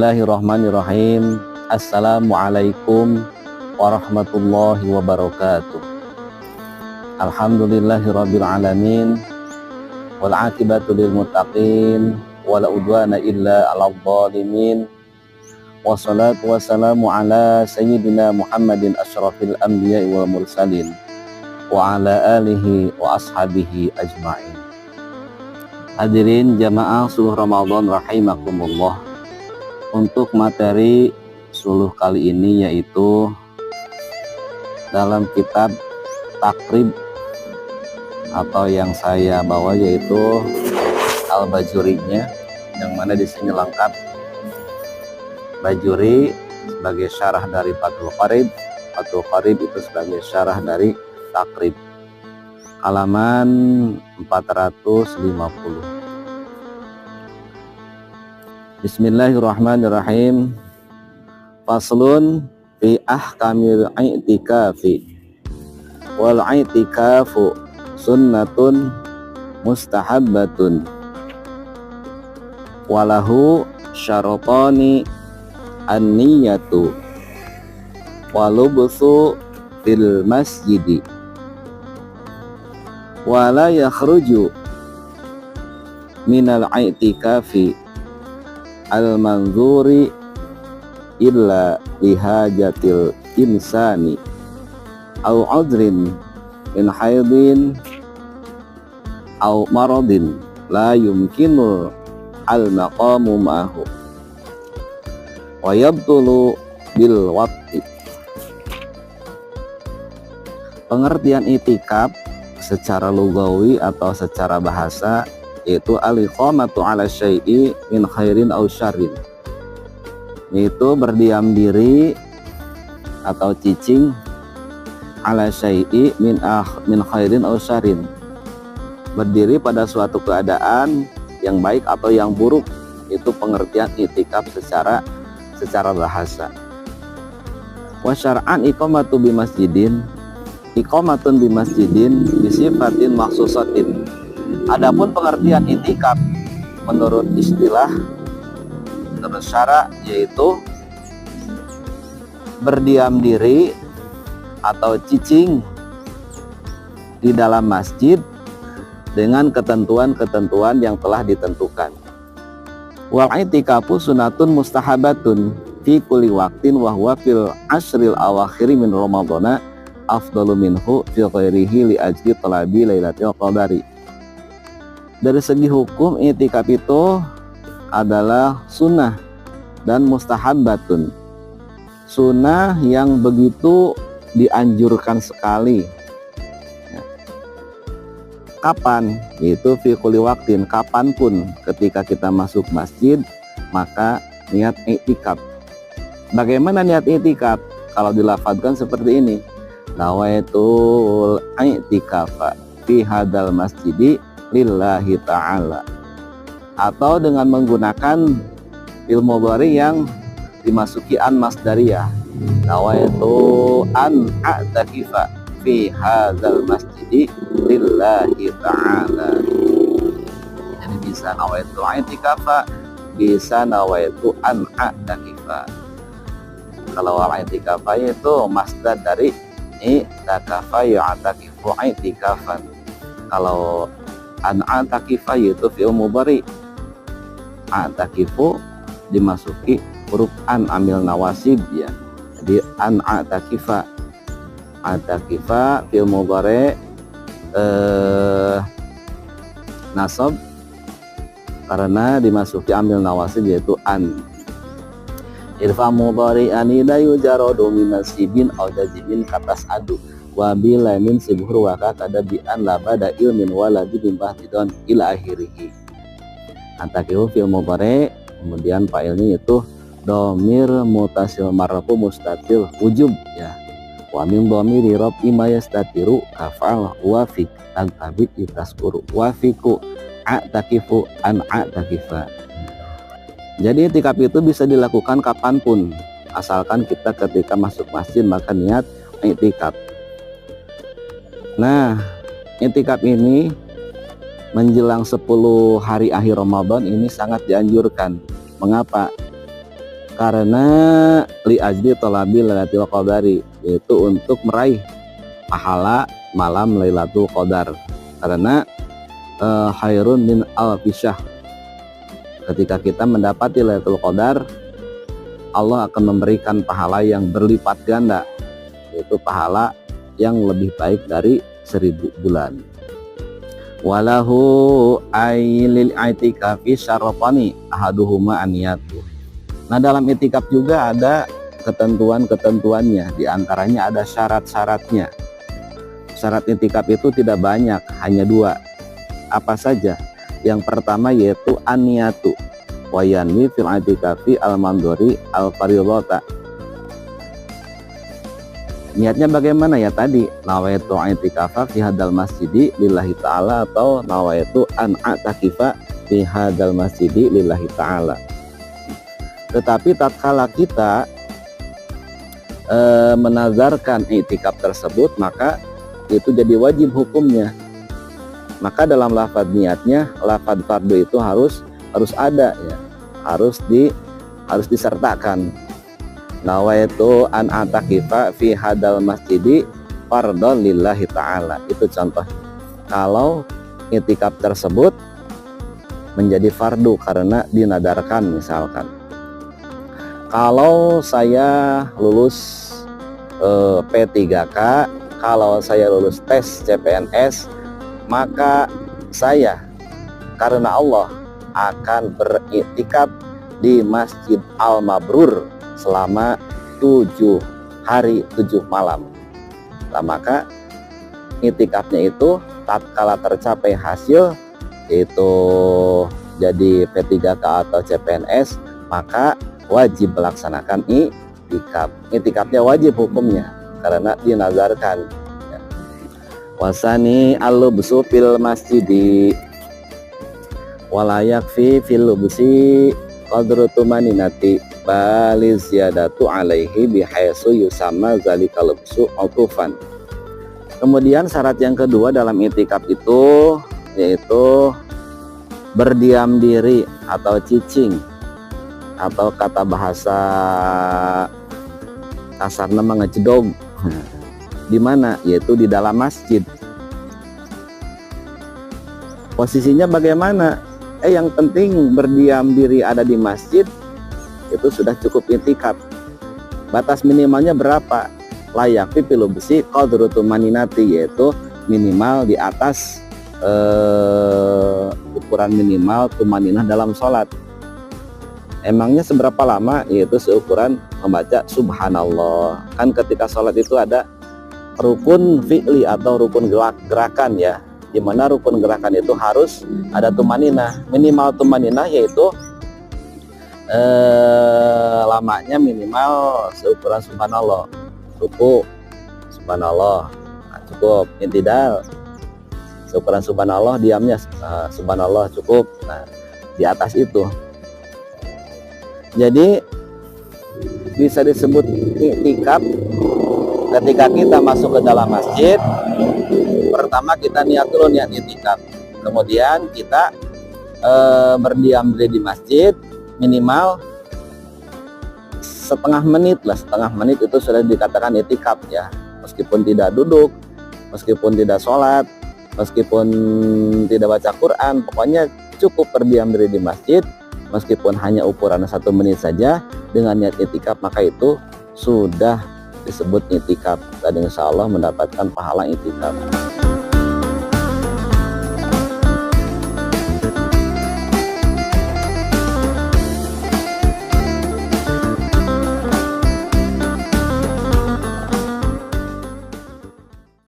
Bismillahirrahmanirrahim. Assalamualaikum warahmatullahi wabarakatuh. Alhamdulillahirabbil alamin wal aqibatu lil muttaqin wala udwana illa 'alal zalimin. Wassalatu wassalamu ala sayyidina Muhammadin asyrafil anbiya'i wal mursalin wa ala alihi wa ashabihi ajma'in. Hadirin jamaah suluh Ramadan rahimakumullah. Untuk materi suluh kali ini yaitu dalam kitab Takrib atau yang saya bawa yaitu Al-Bajurinya, yang mana di sini lengkap Bajuri sebagai syarah dari Fathul Qarib, Fathul Qarib itu sebagai syarah dari Takrib, halaman 450. Bismillahirrahmanirrahim. Faslun fi ahkamil i'tikafi. Wal i'tikafu sunnatun mustahabbatun walahu syaratani an-niyatu walubthu fil masjidi wala yakhruju minal i'tikafi al-manzuri illa lihajatil insani au udrin min haidin au maradin la yumkinu al-maqamu ma'ahu wa yabtulu bil waqti. Pengertian itikaf secara lugawi atau secara bahasa yaitu al-iqamatu ala syai'i min khairin aw syarrin, yaitu berdiam diri atau cicing ala syai'i min khairin aw syarrin, berdiri pada suatu keadaan yang baik atau yang buruk. Itu pengertian itikaf secara bahasa. Wa syar'an iqamatu bi masjidin, iqamatun bi masjidin bisifatin makhsusatin. Adapun pengertian itikaf menurut istilah, menurut syara, yaitu berdiam diri atau cicing di dalam masjid dengan ketentuan-ketentuan yang telah ditentukan. Wal i'tikafu sunatun mustahabatun fi kulli waqtin wa huwa fil ashril awakhir min ramadhana afdalu minhu fi ghairihi li ajli talabi lailatul qadari. Dari segi hukum, i'tikaf itu adalah sunnah dan mustahabbatun. Sunnah yang begitu dianjurkan sekali. Kapan? Yaitu fi kulli waqtin, kapanpun ketika kita masuk masjid, maka niat i'tikaf. Bagaimana niat i'tikaf? Kalau dilafadzkan seperti ini, nawaitul i'tikafa fi hadal masjidi lillahi ta'ala, atau dengan menggunakan ilmu mudhari yang dimasuki an masdariyah, nawaitu an a'takifa fi hadzal masjidi lillahi ta'ala. Jadi bisa nawaitu i'tikafa, bisa nawaitu an a'takifa. Kalau i'tikafa itu masdar dari i'takafa ya'takifu i'tikafan. Kalau an a'takifa yaitu fi'il mudhari, a'takifu dimasuki huruf an amil nawasib ya. Jadi an a'takifa, a'takifa fi'il mudhari nasab karena dimasuki amil nawasib yaitu an. Irfa mudhari anida yujaradu min nasibin aw jazibin katas adu wa bila min sibhur wa kada bi an la bada ilmin wala bi bahtidon ila akhirih. Antakihu fil mudhari, kemudian fa'ilnya itu dhamir mutasil marfu mustatir wujub ya. Wa min dhamiri rafi ma yastatiru kafal wa fi antabit itaskuru wa fiku a'takifu an a'takifa. Jadi i'tikaf itu bisa dilakukan kapanpun, asalkan kita ketika masuk masjid maka niat i'tikaf. Nah, i'tikaf ini menjelang 10 hari akhir Ramadan ini sangat dianjurkan. Mengapa? karena li ajli talabil lailatul qadari, yaitu untuk meraih pahala malam Lailatul Qadar, karena khairun min alfi syahr. Ketika kita mendapati Lailatul Qadar, Allah akan memberikan pahala yang berlipat ganda, yaitu pahala yang lebih baik dari 1000 bulan. Walahu ailil i'tikafi syarafani ahaduhuma aniyatu. Nah, dalam itikaf juga ada ketentuan-ketentuannya, diantaranya ada syarat-syaratnya. Syarat itikaf itu tidak banyak, hanya 2. Apa saja? Yang pertama yaitu aniyatu wa yanwi fil i'tikafi al-mandhuri al-fardhata. Niatnya bagaimana ya tadi? Nawaitu i'tikafa fi hadzal masjidi lillahi ta'ala, atau nawaitu an a'takifa fi hadzal masjidi lillahi ta'ala. Tetapi tatkala kita menazarkan i'tikaf tersebut, maka itu jadi wajib hukumnya. Maka dalam lafaz niatnya, lafaz fardu itu harus ada ya, harus disertakan. Nawaitu an atakifa fi hadal masjidi fardhon lillahi ta'ala. Itu contoh kalau i'tikaf tersebut menjadi fardu karena dinadarkan. Misalkan kalau saya lulus P3K, kalau saya lulus tes CPNS, maka saya karena Allah akan beriktikaf di Masjid Al-Mabrur selama 7 hari 7 malam. Nah, maka iktikafnya itu tatkala tercapai hasil, yaitu jadi P3K atau CPNS, maka wajib melaksanakan iktikaf. Iktikafnya wajib hukumnya karena dinazarkan. Wasani al-lubsu fil masjidi wala yakfi fil lubsi qadru tumaninati bali ziyadatu alaihi bihaitsu yusamma zalika lubsu utufan. Kemudian syarat yang kedua dalam iktikaf itu yaitu berdiam diri atau cicing, atau kata bahasa kasarnya mengejedog. Di mana? Yaitu di dalam masjid. Posisinya bagaimana? Yang penting berdiam diri ada di masjid, itu sudah cukup iktikaf. Batas minimalnya berapa? Layak fil besi qadru tumaninati, yaitu minimal di atas ukuran minimal tumaninah dalam sholat. Emangnya seberapa lama? Yaitu seukuran membaca subhanallah. Kan ketika sholat itu ada rukun fi'li atau rukun gerakan ya, dimana rukun gerakan itu harus ada tumaninah. Minimal tumaninah yaitu lamanya minimal seukuran subhanallah. Ruku subhanallah, nah, cukup. Intidal seukuran subhanallah, diamnya subhanallah, cukup. Nah, di atas itu jadi bisa disebut iktikaf ketika kita masuk ke dalam masjid. Pertama kita niat dulu, niat iktikaf. Kemudian kita berdiam diri di masjid minimal setengah menit lah. Setengah menit itu sudah dikatakan iktikaf ya. Meskipun tidak duduk, meskipun tidak sholat, meskipun tidak baca Quran, pokoknya cukup berdiam diri di masjid. Meskipun hanya ukuran 1 menit saja dengan niat iktikaf, maka itu sudah disebut iktikaf dan insya Allah mendapatkan pahala iktikaf.